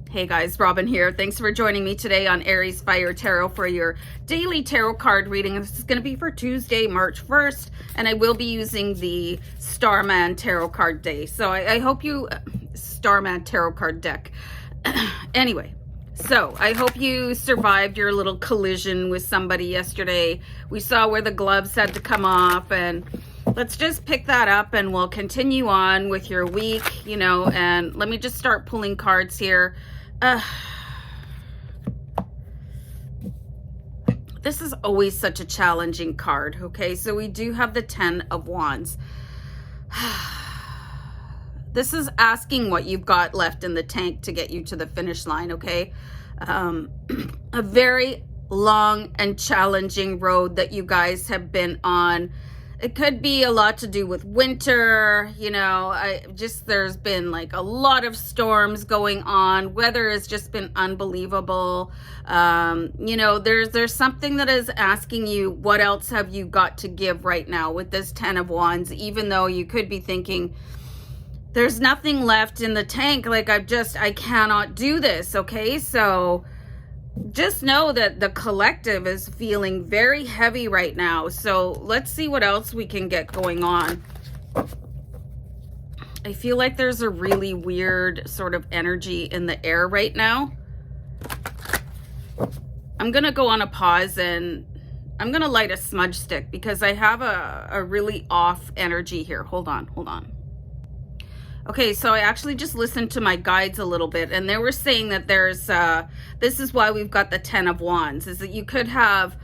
Hey guys, Robin here. Thanks for joining me today on Aries Fire Tarot for your daily tarot card reading. This is going to be for Tuesday, March 1st, and I will be using the Starman Tarot card day. So I hope you, Starman Tarot card deck. Anyway, so I hope you survived your little collision with somebody yesterday. We saw where the gloves had to come off, and let's just pick that up and we'll continue on with your week, and let me just start pulling cards here. This is always such a challenging card, okay? So we do have the 10 of Wands. This is asking what you've got left in the tank to get you to the finish line, okay? A very long and challenging road that you guys have been on. It could be a lot to do with winter, there's been like a lot of storms going on. Weather has just been unbelievable. There's something that is asking you, what else have you got to give right now with this 10 of Wands, even though you could be thinking, there's nothing left in the tank. Like I cannot do this. Okay. So just know that the collective is feeling very heavy right now. So let's see what else we can get going on. I feel like there's a really weird sort of energy in the air right now. I'm going to go on a pause and I'm going to light a smudge stick because I have a really off energy here. Hold on. Okay, so I actually just listened to my guides a little bit, and they were saying that there's, this is why we've got the 10 of Wands, is that you could have,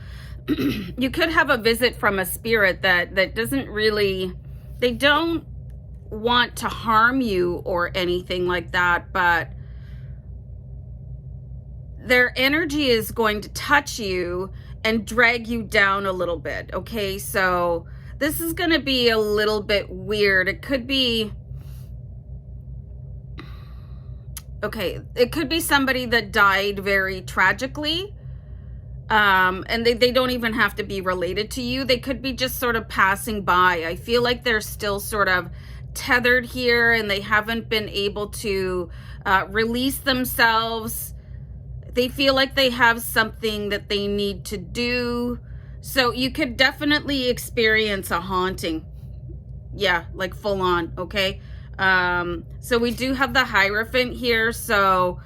you could have a visit from a spirit that doesn't really, they don't want to harm you or anything like that, but their energy is going to touch you and drag you down a little bit, okay? So this is going to be a little bit weird. It could be, okay, it could be somebody that died very tragically, and they don't even have to be related to you. They could be just sort of passing by. I feel like they're still sort of tethered here and they haven't been able to release themselves. They feel like they have something that they need to do. So you could definitely experience a haunting. Yeah, like full on, okay? So we do have the Hierophant here. So,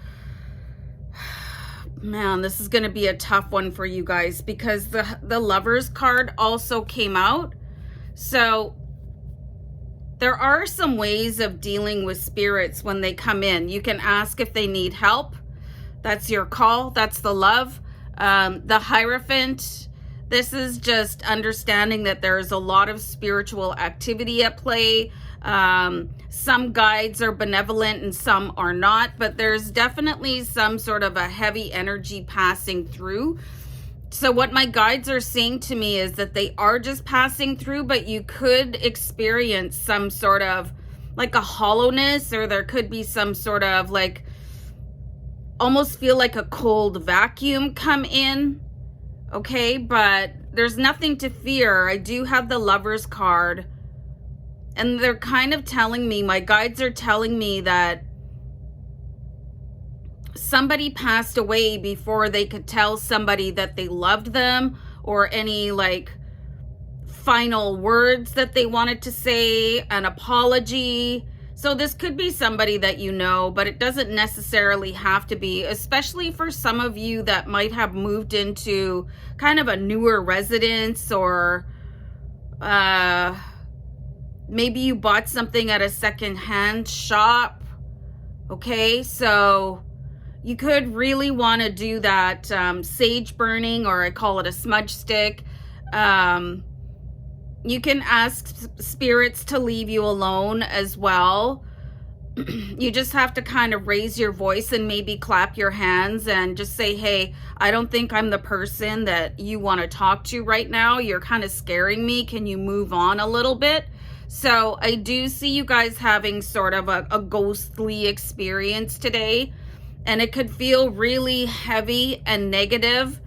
man, this is going to be a tough one for you guys because the Lovers card also came out. So there are some ways of dealing with spirits when they come in. You can ask if they need help. That's your call. That's the love. The Hierophant, this is just understanding that there is a lot of spiritual activity at play. Some guides are benevolent and some are not, but there's definitely some sort of a heavy energy passing through. So what my guides are saying to me is that they are just passing through, but you could experience some sort of like a hollowness, or there could be some sort of like, almost feel like a cold vacuum come in. Okay, but there's nothing to fear. I do have the Lovers card. And they're kind of telling me, my guides are telling me that somebody passed away before they could tell somebody that they loved them, or any like final words that they wanted to say, an apology. So this could be somebody that you know, but it doesn't necessarily have to be, especially for some of you that might have moved into kind of a newer residence, or maybe you bought something at a secondhand shop. Okay, so you could really want to do that sage burning, or I call it a smudge stick. You can ask spirits to leave you alone as well. You just have to kind of raise your voice and maybe clap your hands and just say, hey, I don't think I'm the person that you want to talk to right now. You're kind of scaring me. Can you move on a little bit? So I do see you guys having sort of a ghostly experience today, and it could feel really heavy and negative.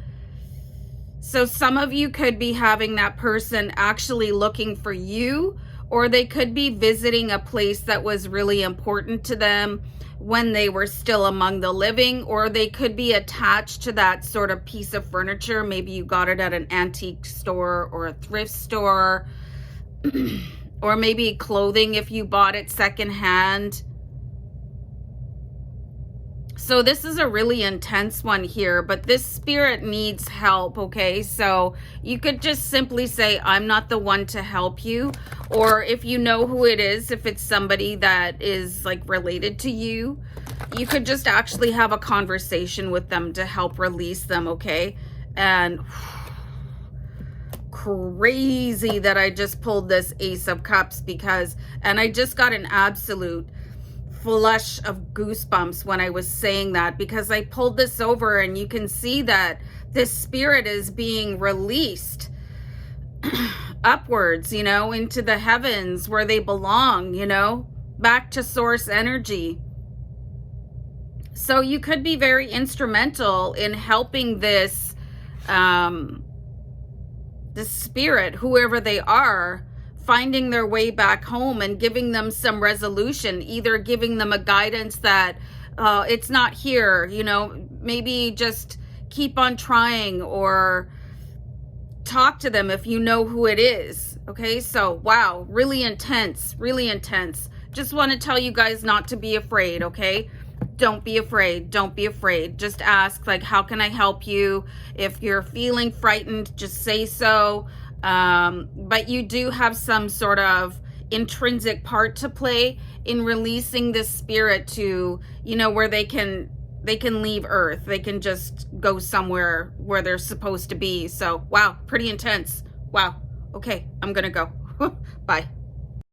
So some of you could be having that person actually looking for you, or they could be visiting a place that was really important to them. when they were still among the living, or they could be attached to that sort of piece of furniture. Maybe you got it at an antique store or a thrift store, or maybe clothing if you bought it secondhand. So this is a really intense one here, but this spirit needs help, okay? So you could just simply say, I'm not the one to help you. Or if you know who it is, if it's somebody that is like related to you, you could just actually have a conversation with them to help release them, okay? And crazy that I just pulled this Ace of Cups, because, and I just got an absolute flush of goosebumps when I was saying that, because I pulled this over and you can see that this spirit is being released upwards, you know, into the heavens where they belong, you know, back to source energy. So you could be very instrumental in helping this this spirit, whoever they are, finding their way back home and giving them some resolution, either giving them a guidance that it's not here, you know, maybe just keep on trying, or talk to them if you know who it is. Okay, so wow, really intense, really intense. Just want to tell you guys not to be afraid, okay? Don't be afraid. Don't be afraid. Just ask, like, how can I help you? If you're feeling frightened, just say so. But you do have some sort of intrinsic part to play in releasing this spirit to, you know, where they can leave Earth. They can just go somewhere where they're supposed to be. So, wow, pretty intense. Wow. Okay, I'm gonna go. Bye.